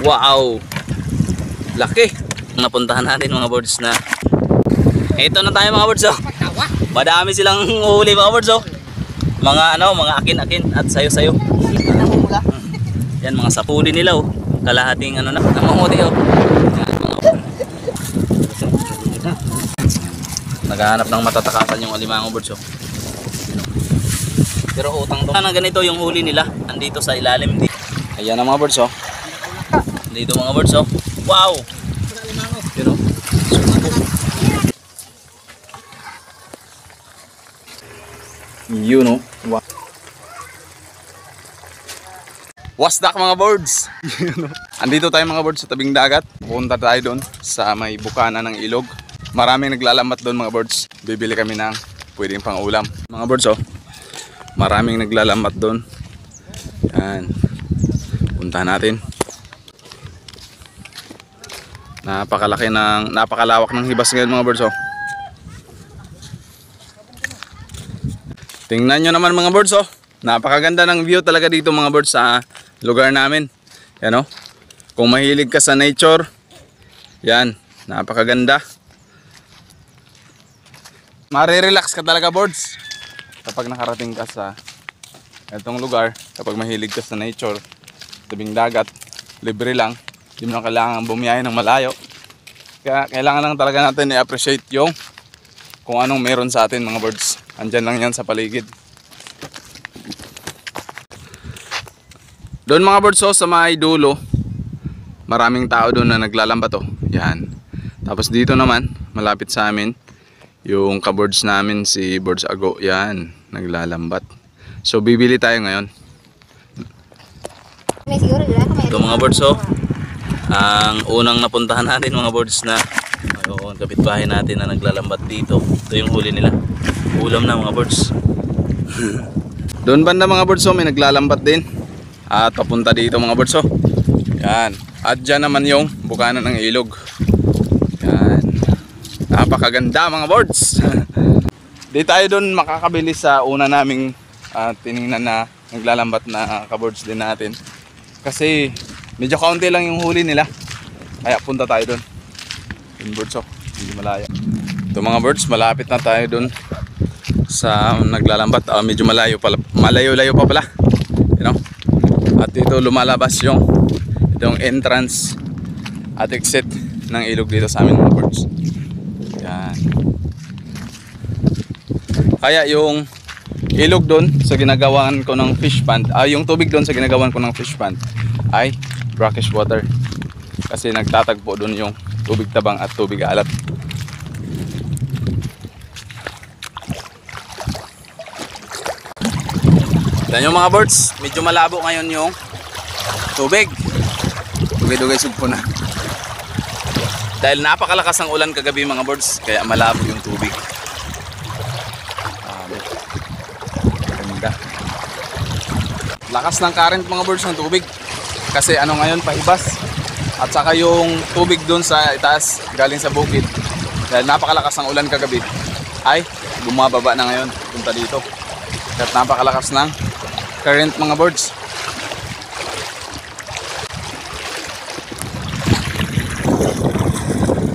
Wow! Laki! Napuntahan natin mga birds na. Ito na tayo mga birds oh. Madami silang uhuli mga birds oh. Mga akin-akin at sayo-sayo. Yan mga sapuli nila oh. Kalahating namamuli oh. Naghahanap ng matatakasan yung alimango birds oh. Pero utang to na ganito yung huli nila. Andito sa ilalim dito. Ayan ang mga birds oh. Dito mga birds oh. Wow! Pero yun oh. Wow. Wasdak mga birds. Andito tayo mga birds sa tabing dagat. Pupunta tayo doon sa may bukana ng ilog. Maraming naglalambat doon mga birds. Bibili kami ng pwedeng pang ulam. Mga birds oh. Maraming naglalambat doon. Yan. Puntahan natin. Napakalawak ng hibas ngayon mga birds oh. Tingnan nyo naman mga birds oh. Napakaganda ng view talaga dito mga birds sa lugar namin. Yan oh. Kung mahilig ka sa nature, yan, napakaganda. Marirelax ka talaga birds kapag nakarating ka sa itong lugar. Kapag mahilig ka sa nature, tabing dagat, libre lang. Hindi mo na kailangan bumiyahe ng malayo. Kaya kailangan lang talaga natin i-appreciate yung kung anong meron sa atin mga birds. Andyan lang yan sa paligid. Doon mga birds sa may dulo, maraming tao doon na naglalambat oh. Yan. Tapos dito naman, malapit sa amin, yung ka-birds namin si Birds Ago. Yan, naglalambat. So bibili tayo ngayon. Ito mga birds ang unang napuntahan natin mga birds na kapitbahay natin na naglalambat dito. Ito yung huli nila. Ulam na mga birds. Doon banda mga birds may naglalambat din. At papunta dito mga birds Yan. At dyan naman yung bukana ng ilog. Yan. Napakaganda mga birds. Di tayo doon makakabili sa una naming tiningnan na naglalambat na ka-birds din natin. Kasi medyo kaunti lang yung huli nila. Kaya punta tayo doon. Yung birds hindi malayo. Ito mga birds, malapit na tayo doon sa naglalambat. Medyo malayo-layo pa pala. You know? At dito lumalabas itong entrance at exit ng ilog dito sa amin mga birds. Yan. Kaya yung ilog doon sa ginagawan ko ng fish pond, yung tubig doon sa ginagawan ko ng fish pond ay brackish water. Kasi nagtatagpo doon yung tubig tabang at tubig alat. Yan yung mga birds, medyo malabo ngayon yung tubig. Dugay-dugay sugpo na. Dahil napakalakas ang ulan kagabi mga birds, kaya malabo yung tubig. Ganda. Lakas ng current mga birds ng tubig. Kasi ngayon paibas. At saka yung tubig dun sa itaas galing sa bukid. Dahil napakalakas ng ulan kagabi ay bumababa na ngayon punta dito. At napakalakas ng current mga birds.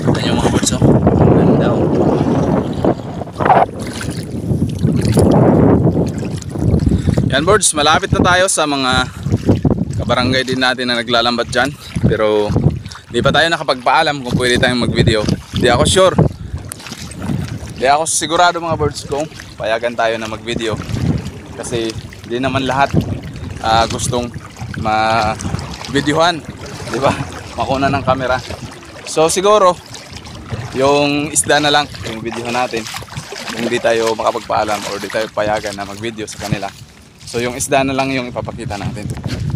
Ito yung mga birds ganda Yan birds, malapit na tayo sa mga kabarangay din natin na naglalambat dyan. Pero di pa tayo nakapagpaalam kung pwede tayong mag-video. Di ako sure. Di ako sigurado mga birds kung payagan tayo na mag-video. Kasi di naman lahat gustong ma-videohan, di ba? Makuna ng camera. So siguro yung isda na lang yung videohan natin. Kung di tayo makapagpaalam or di tayo payagan na mag-video sa kanila. So yung isda na lang yung ipapakita natin.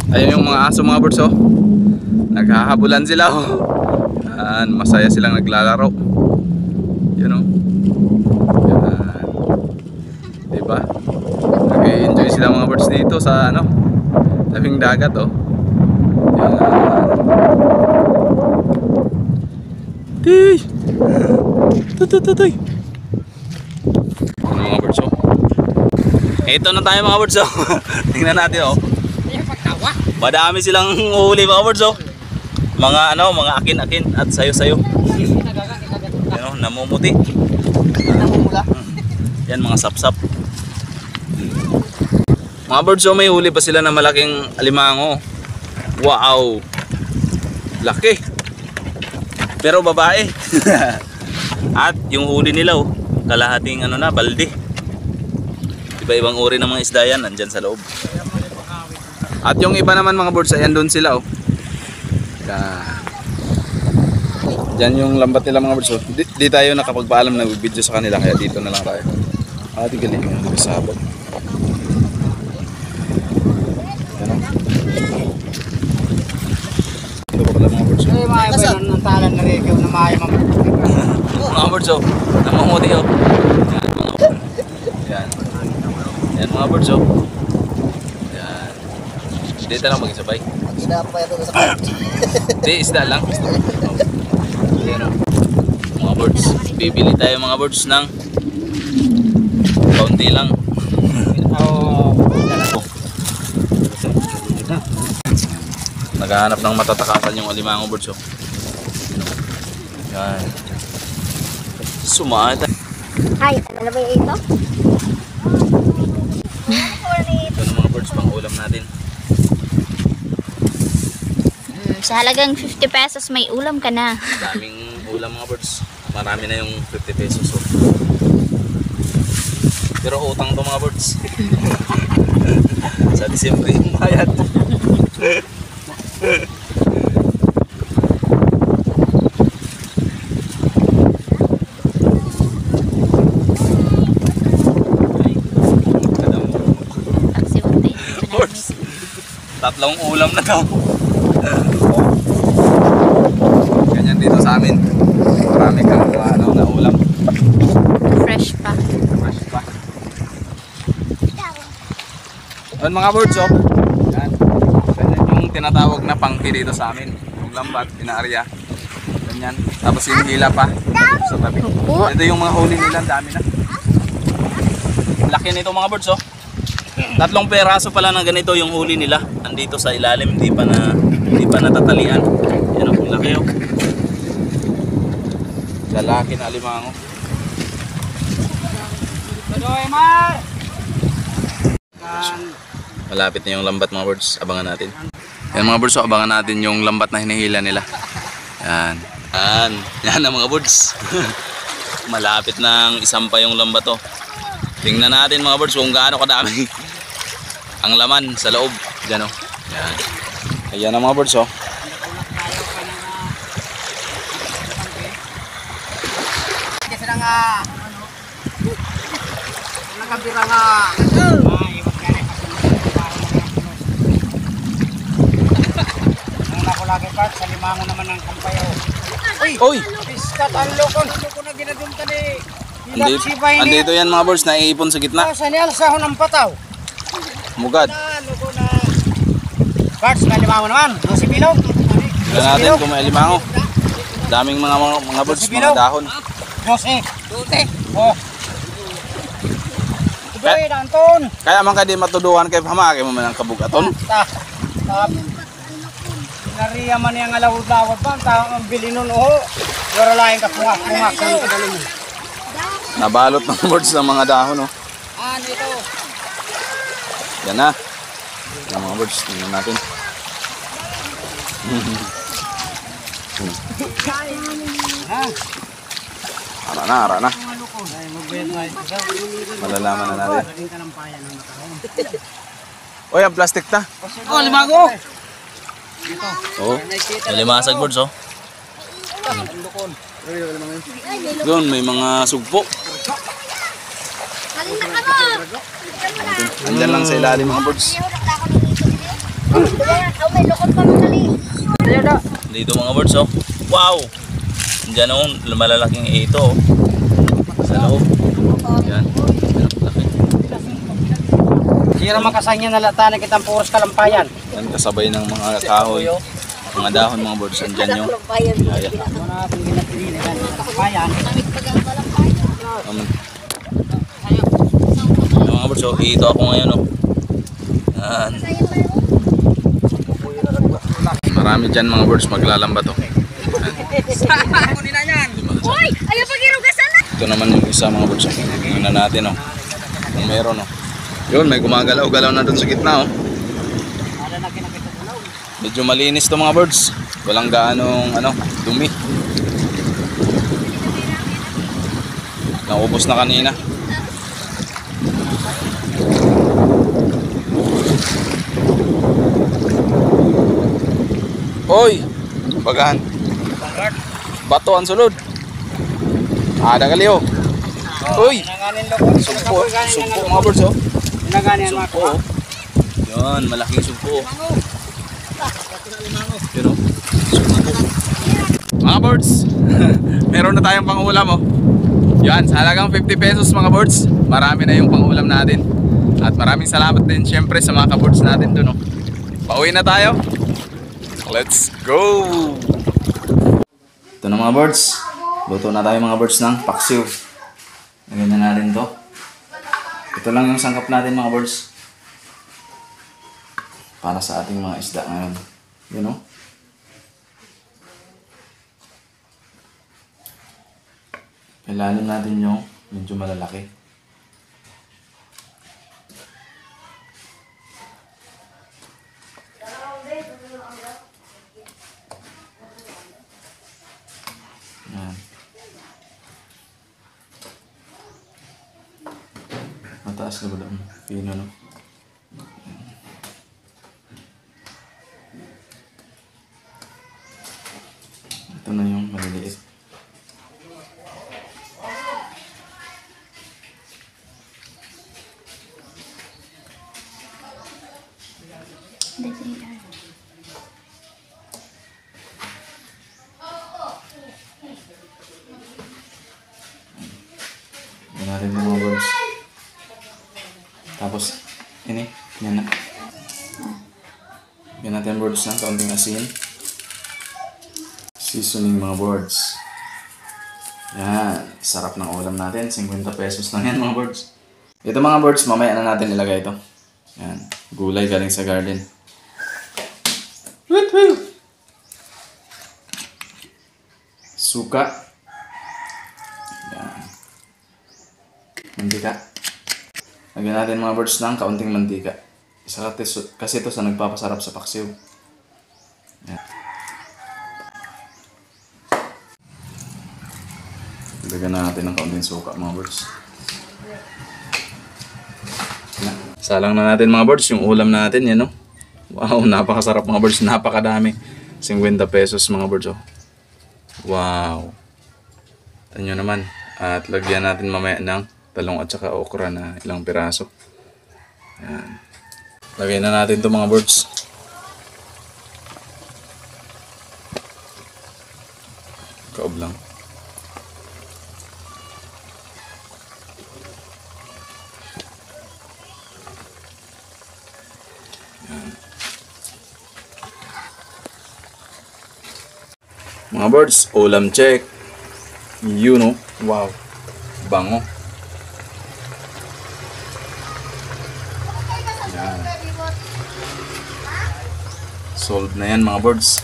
Ayun yung mga aso mga birds naghahabulan sila masaya silang naglalaro. You know? Yan. Diba? Nag-enjoy sila mga birds dito sa tabing dagat Yan. Tuy! Tutututoy! Ano mga birds Ito na tayo mga birds Tingnan natin Madami silang uhuli mga birds Mga ano, mga akin-akin at sayo-sayo. Yan o, namumuti. Namumula. Yan mga sapsap. Mga birds, so may huli pa sila na malaking alimango. Wow! Laki! Pero babae. At yung huli nila oh, kalahating ano na, balde. Iba-ibang uri ng mga isda yan, nandyan sa loob. At yung iba naman mga birds, ayan doon sila oh. Diyan yung lambat nila mga birds. Di tayo nakapagpaalam na video sa kanila kaya dito na lang tayo. Di galing yung dito sa habang. Ito pa pala mga birds. Ay, mga iba yun ng talan na rin na maayo Mga birds oh. Namumuti oh. Yan. Yan mga birds oh. Yan. Dito lang mag-isabay. Isda pa ito sa kalat. Hindi, isda lang. Yan o. Mga birds. Bibili tayo mga birds ng kaunti lang. Naghahanap ng matatakasan yung alimango birds oh. Yan. Sumaad. Ay, ano ba yung ito? Ito ng mga birds pang ulam natin. Sa halagang 50 pesos may ulam ka na. Daming ulam mga birds. Marami na yung 50 pesos oh. Pero utang to mga birds. Sa Disyembre yung bayad. Birds. Tatlong ulam na daw. Ganyan dito sa amin. Marami kang ano na ulam. Fresh pa. Fresh pa. Ayun mga birds oh. Yan. Ganyan yung tinatawag na pangki dito sa amin. Yung lambat, inaarya. Ganyan. Tapos yung hila pa. Sa tabi. Ito yung mga huli nila. Dami na. Laki nito mga birds oh. Tatlong peraso pala na ganito yung huli nila. Andito sa ilalim, hindi pa natatalian. Yan oh, laki oh. Lalaki na alimango. Malapit na yung lambat mga birds. Abangan natin. Yan mga birds, so abangan natin yung lambat na hinihila nila. Yan. Yan. Yan ang mga birds. Malapit nang isampa yung lambat oh. Tingnan natin mga birds kung gaano kadami ang laman sa loob. Diyan oh. Yan. Ayan ang mga birds oh. Kasi na nga, nakabira nga. Ang nakulagi pa, sa limango naman ng kampayo. Oy! Piskat, ang lokon. Ano ko na ginadunta ni Andito yan mga birds, naiipon sa gitna. Sa nialsa ho ng pataw. Mugad. Ano ko na. Parts, may limango naman. No, si Bilog. Tignan natin kung may alimango. Daming mga birds, mga dahon. Jose. Dute. Oh. Tudoy, Anton. Kaya man ka di matuduhan kay pamaki mo man ang kabugaton. Nariya man yung alawad-lawad pa. Ang bili nun oh. Wala laing kapungak-pungak. Nabalot ng birds ng mga dahon oh. Ano ito? Yan na. Yan mga birds, tingnan natin. Ara na. Malalaman na natin. Oy, ang plastic ta. Oh, limango. Oh, may limasag birds oh. Doon may mga sugpo. Andyan lang sa ilalim mga birds. Dito mga birds oh. Wow! Andyan oh, malalaking ito oh. Sa loob. Yan. Sira makasanya na latanan kitang puros kalampayan. Yan kasabay ng mga kahoy. Mga dahon mga birds. Andyan yung Ayan. Mga birds oh, ito ako ngayon oh. Yan. Marami dyan mga birds maglalamba to. Kunin na yan. Uy! Ayaw pag-irugasan na! Ito naman yung isa mga birds. Tingnan natin oh. Kung meron oh. Yun, may gumagalaw-galaw na dun sa gitna oh. Medyo malinis to mga birds. Walang gaanong dumi. Naubos na kanina. Hoy! Bagaan. Bato ang sulod. Ada kali oh. Uy! Sumpo mga birds oh. Pinaganin mga Sumpo oh. Yun, malaking sumpo oh. Yun oh. Sumpo. Mga birds, meron na tayong pangulam oh. Yan, sa halagang 50 pesos mga birds, marami na yung pangulam natin. At maraming salamat din syempre sa mga ka-birds natin dun oh. Pauwi na tayo. Let's go! Ito na mga birds. Luto na tayo mga birds ng paksiw. Lagyan na natin to. Ito lang yung sangkap natin mga birds. Para sa ating mga isda ngayon. You know? Ilalim natin yung medyo malalaki. Yan. Mataas na ba lang? Pino, no? Ito na yung maliliit. Yan natin yung mga birds. Tapos, yan na. Yan natin birds na, kaunting asin. Seasoning mga birds. Yan, sarap ng ulam natin. 50 pesos lang yan mga birds. Ito mga birds, mamaya na natin ilagay ito. Yan, gulay galing sa garden. Woohoo! Suka. Yan. Mantika. Lagyan natin mga birds ng kaunting mantika. Isa kasi ito sa nagpapasarap sa paksiw. Yan. Lagyan natin ng kaunting suka mga birds. Yan. Salang na natin mga birds yung ulam natin. Yan, no? Wow, napakasarap mga birds. Napakadami. 50 pesos mga birds. Oh. Wow. Ito nyo naman. At lagyan natin mamaya ng talong at saka okra na ilang piraso. Ayan. Lagyan na natin ito mga birds. Kaob lang. Ayan. Mga birds, ulam check. You know, wow. Bango. Yan. Solved na yan mga birds.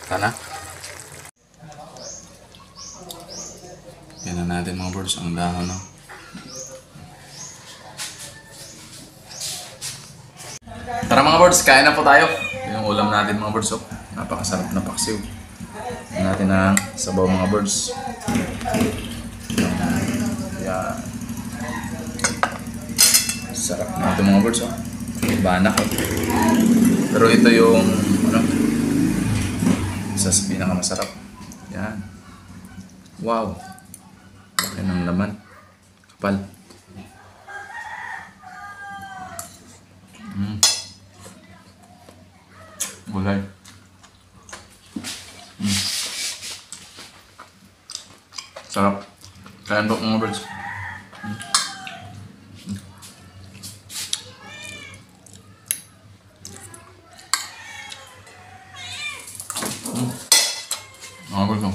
Tana. Yan na natin mga birds, ang dahon no. Tara mga birds, kain na po tayo. Yung ulam natin mga birds, oh. Napakasarap na paksiw. Yan natin ang sabaw mga birds. Yan. Sarap na ito mga birds, oh. Banak, oh. Pero ito yung isa sa pinakamasarap. Yan. Wow. Yan ang laman. Kapal. Gulay. Sarap. Kain po mga birds. Mga birds, oh.